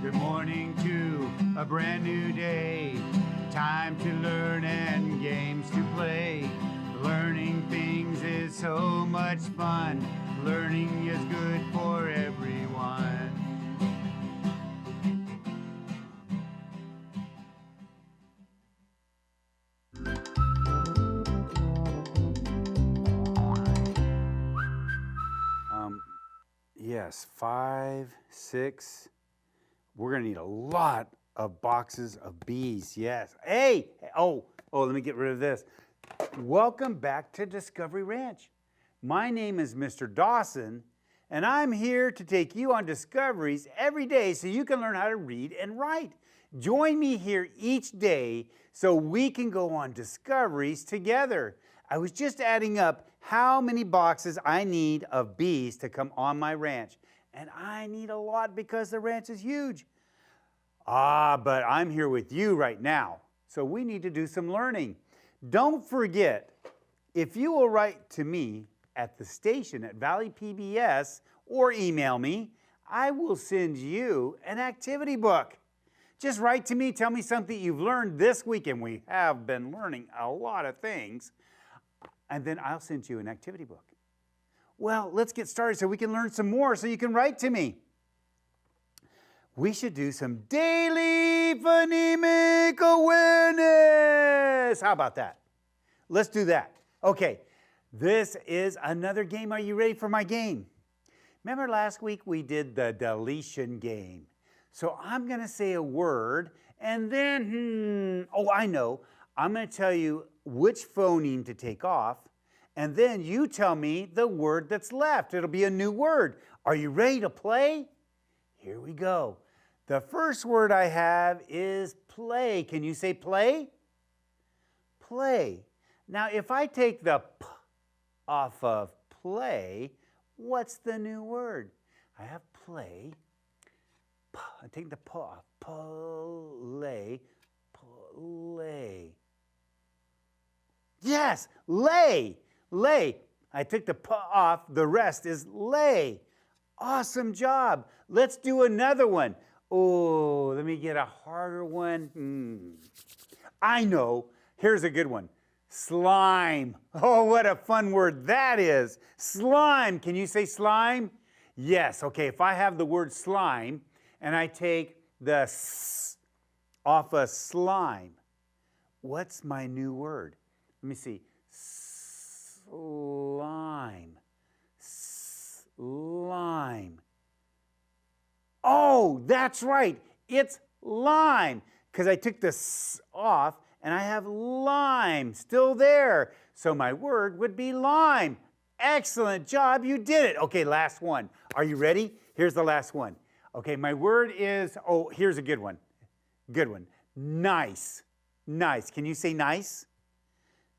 Good morning to a brand new day. Time to learn and games to play. Learning things is so much fun. Learning is good for everyone. Yes, 5, 6. We're gonna need a lot of boxes of bees. Yes. Hey. Oh. Let me get rid of this. Welcome back to Discovery Ranch. My name is Mr. Dawson, and I'm here to take you on discoveries every day so you can learn how to read and write. Join me here each day so we can go on discoveries together. I was just adding up how many boxes I need of bees to come on my ranch. And I need a lot because the ranch is huge. But I'm here with you right now, so we need to do some learning. Don't forget, if you will write to me at the station at Valley PBS or email me, I will send you an activity book. Just write to me, tell me something you've learned this week, and we have been learning a lot of things, and then I'll send you an activity book. Well, let's get started so we can learn some more so you can write to me. We should do some daily phonemic awareness. How about that? Let's do that. Okay, this is another game. Are you ready for my game? Remember last week we did the deletion game. So I'm going to say a word and then, I know. I'm going to tell you which phoneme to take off, and then you tell me the word that's left. It'll be a new word. Are you ready to play? Here we go. The first word I have is play. Can you say play? Play. Now, if I take the p off of play, what's the new word? I have play. I'm taking the p off. Play. Play. Yes, lay. Lay. I took the p off. The rest is lay. Awesome job. Let's do another one. Oh, let me get a harder one. I know. Here's a good one. Slime. Oh, what a fun word that is. Slime. Can you say slime? Yes. Okay, if I have the word slime and I take the s off of slime, what's my new word? Let me see. Slime. Slime. Oh, that's right. It's lime, because I took the s off and I have lime still there. So my word would be lime. Excellent job. You did it. Okay, last one. Are you ready? Here's the last one. Okay, my word is, here's a good one. Good one. Nice. Nice. Can you say nice?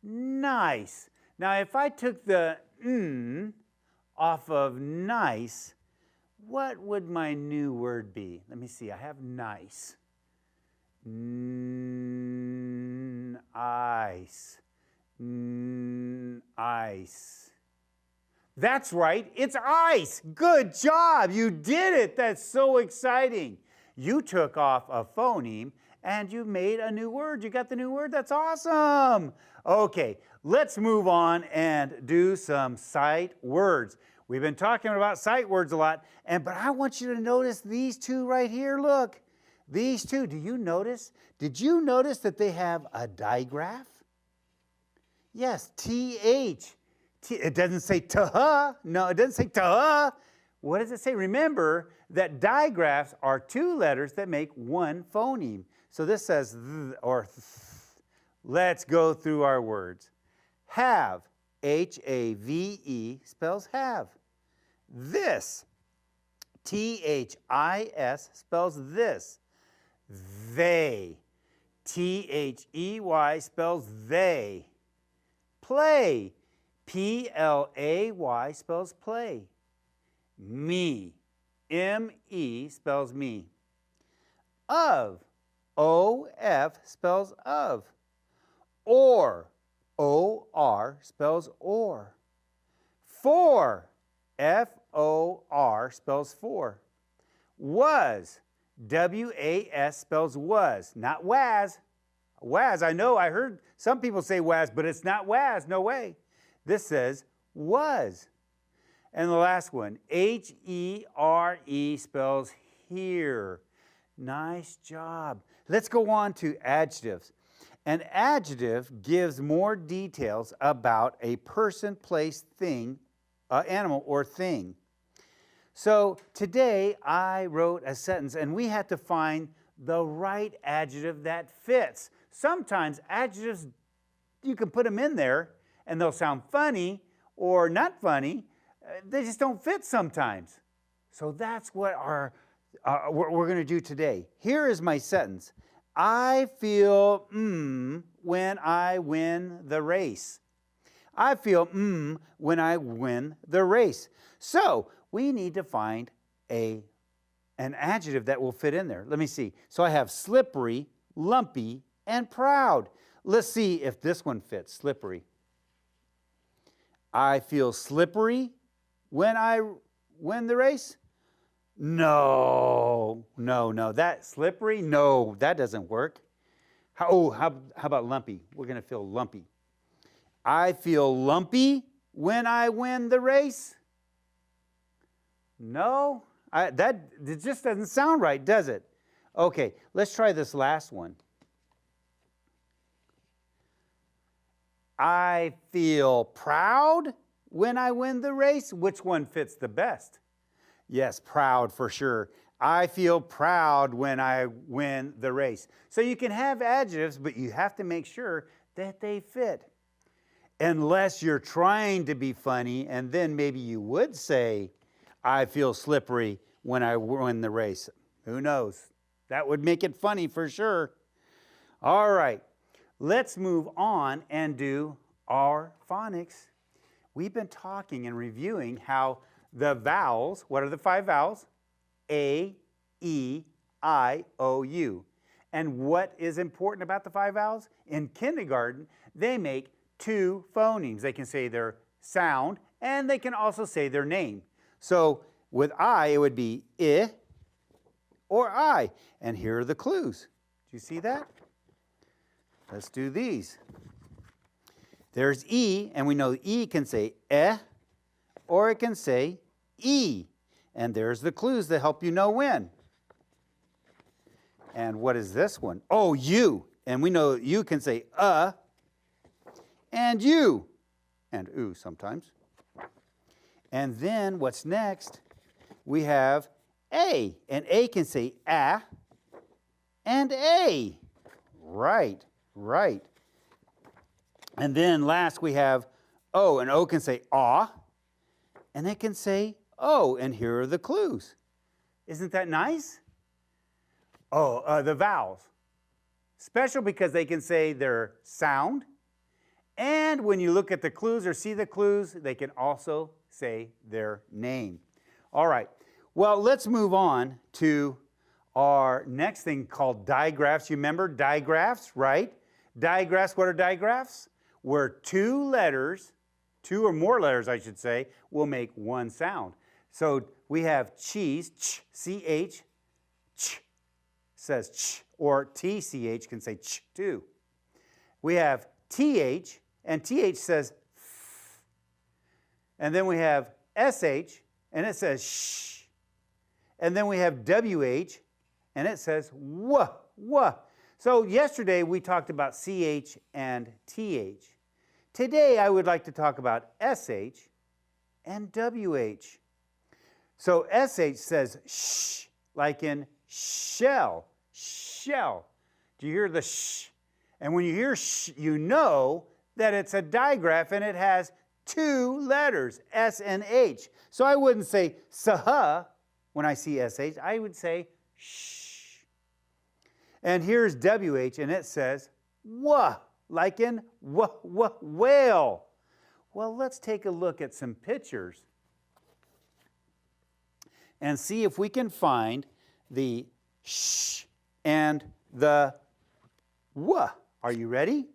Nice. Now, if I took the off of nice, what would my new word be? Let me see. I have nice. Ice. Ice. That's right. It's ice. Good job. You did it. That's so exciting. You took off a phoneme and you made a new word. You got the new word. That's awesome. Okay, let's move on and do some sight words. We've been talking about sight words a lot, but I want you to notice these two right here. Look, these two. Do you notice? Did you notice that they have a digraph? Yes, TH. It doesn't say ta-ha. No, it doesn't say ta-ha. What does it say? Remember that digraphs are two letters that make one phoneme. So this says th or th. Let's go through our words. Have. H-A-V-E spells have. This, T-H-I-S spells this. They, T-H-E-Y spells they. Play, P-L-A-Y spells play. Me, M-E spells me. Of, O-F spells of. Or, O-R spells or. For, F-O-R spells for. Was, W-A-S spells was, not was. Was, I know, I heard some people say was, but it's not was, no way. This says was. And the last one, H-E-R-E spells here. Nice job. Let's go on to adjectives. An adjective gives more details about a person, place, thing, animal, or thing. So today I wrote a sentence and we had to find the right adjective that fits. Sometimes adjectives, you can put them in there and they'll sound funny or not funny. They just don't fit sometimes. So that's what we're going to do today. Here is my sentence. I feel when I win the race. I feel when I win the race. So we need to find an adjective that will fit in there. Let me see. So I have slippery, lumpy, and proud. Let's see if this one fits, slippery. I feel slippery when I win the race? No. That slippery? No, that doesn't work. How about lumpy? We're going to feel lumpy. I feel lumpy when I win the race? No, it just doesn't sound right, does it? Okay, let's try this last one. I feel proud when I win the race. Which one fits the best? Yes, proud for sure. I feel proud when I win the race. So you can have adjectives, but you have to make sure that they fit. Unless you're trying to be funny, and then maybe you would say, I feel slippery when I win the race. Who knows? That would make it funny for sure. All right, let's move on and do our phonics. We've been talking and reviewing how the vowels, what are the 5 vowels? A, E, I, O, U. And what is important about the 5 vowels? In kindergarten, they make 2 phonemes. They can say their sound and they can also say their name. So with I, it would be I or I. And here are the clues. Do you see that? Let's do these. There's E, and we know E can say or it can say E. And there's the clues that help you know when. And what is this one? Oh, U. And we know U can say and U. And oo sometimes. And then what's next? We have A. And A can say and A. Right. And then last we have O. And O can say aw. And it can say O. And here are the clues. Isn't that nice? Oh, the vowels. Special because they can say their sound. And when you look at the clues or see the clues, they can also say their name. All right. Well, let's move on to our next thing called digraphs. You remember digraphs, right? Digraphs, what are digraphs? Where 2 letters, 2 or more letters, I should say, will make one sound. So we have cheese, ch, C-H, ch, says ch, or T-C-H can say ch too. We have T-H, and T-H says f. And then we have S-H, and it says sh. And then we have W-H, and it says w. So yesterday we talked about C-H and T-H. Today I would like to talk about S-H and W-H. So S-H says sh, like in shell. Do you hear the sh? And when you hear sh, you know that it's a digraph and it has 2 letters, S and H. So I wouldn't say sah when I see S-H. I would say shh. And here's W-H and it says wah, like in whale. Well, let's take a look at some pictures and see if we can find the sh and the wah. Are you ready?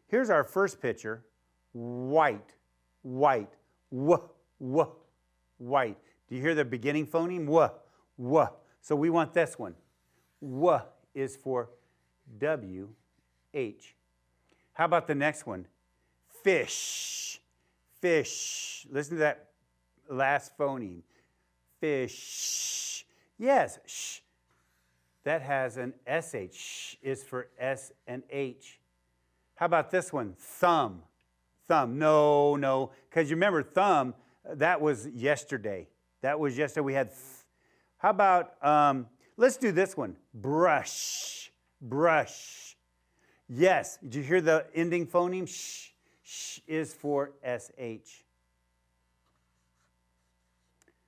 Here's our first picture. White. White. White. Do you hear the beginning phoneme? So we want this one. W is for W-H. How about the next one? Fish. Fish. Listen to that last phoneme. Fish. Yes, sh. That has an SH. Sh is for S and H. How about this one? Thumb. Thumb. No, no. Because you remember thumb, that was yesterday. That was yesterday. We had. How about, let's do this one. Brush. Brush. Yes. Did you hear the ending phoneme? Sh. Sh is for SH.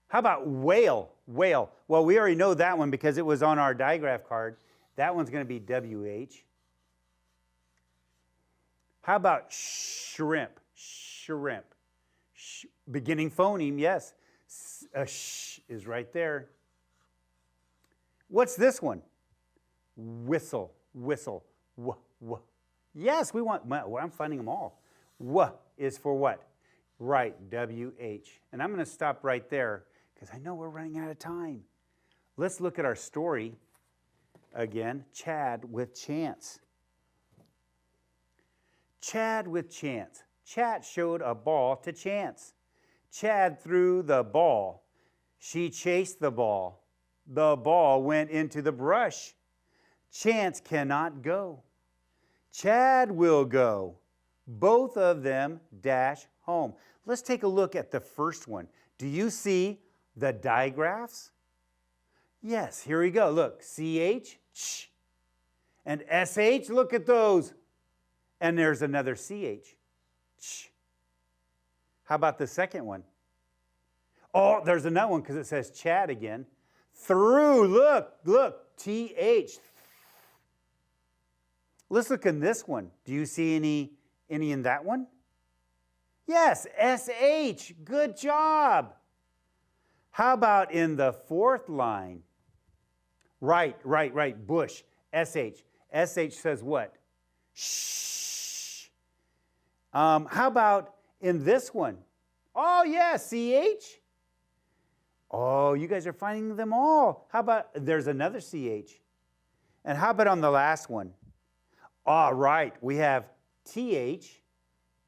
How about whale? Whale. Well, we already know that one because it was on our digraph card. That one's going to be WH. How about shrimp? Shrimp. Beginning phoneme, yes. A sh is right there. What's this one? Whistle. Whistle. W, w. Yes, we want, well, I'm finding them all. W is for what? Right, WH. And I'm going to stop right there because I know we're running out of time. Let's look at our story again. Chad with Chance. Chad with Chance. Chad showed a ball to Chance. Chad threw the ball. She chased the ball. The ball went into the brush. Chance cannot go. Chad will go. Both of them dash home. Let's take a look at the first one. Do you see the digraphs? Yes, here we go. Look, CH, ch, and SH, look at those. And there's another CH, ch. How about the second one? Oh, there's another one because it says Chad again. Through, look, TH. Let's look in this one. Do you see any in that one? Yes, SH, good job. How about in the fourth line? Right, bush, SH. SH says what? Shh. How about in this one? Oh, yeah, CH. Oh, you guys are finding them all. How about, there's another CH. And how about on the last one? All right, we have TH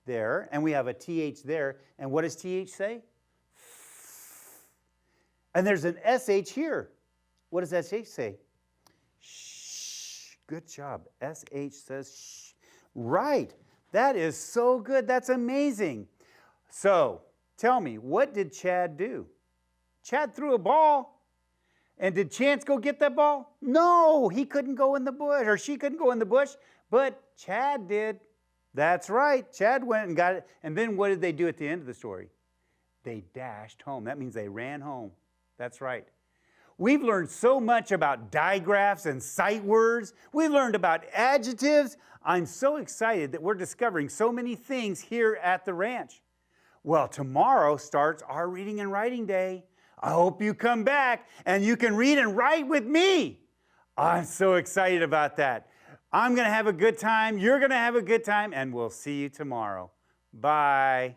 there, and we have a TH there. And what does TH say? And there's an SH here. What does SH say? Shh. Good job. SH says shh. Right. That is so good. That's amazing. So, tell me, what did Chad do? Chad threw a ball. And did Chance go get that ball? No, he couldn't go in the bush, or she couldn't go in the bush, but Chad did. That's right. Chad went and got it. And then what did they do at the end of the story? They dashed home. That means they ran home. That's right. We've learned so much about digraphs and sight words. We've learned about adjectives. I'm so excited that we're discovering so many things here at the ranch. Well, tomorrow starts our reading and writing day. I hope you come back and you can read and write with me. I'm so excited about that. I'm going to have a good time. You're going to have a good time, and we'll see you tomorrow. Bye.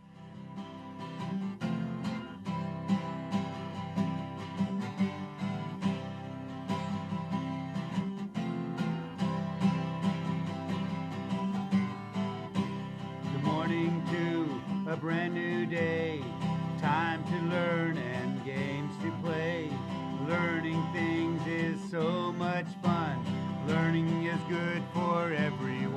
Good morning to a brand new day. Time to learn and games to play. Learning things is so much fun. Learning is good for everyone.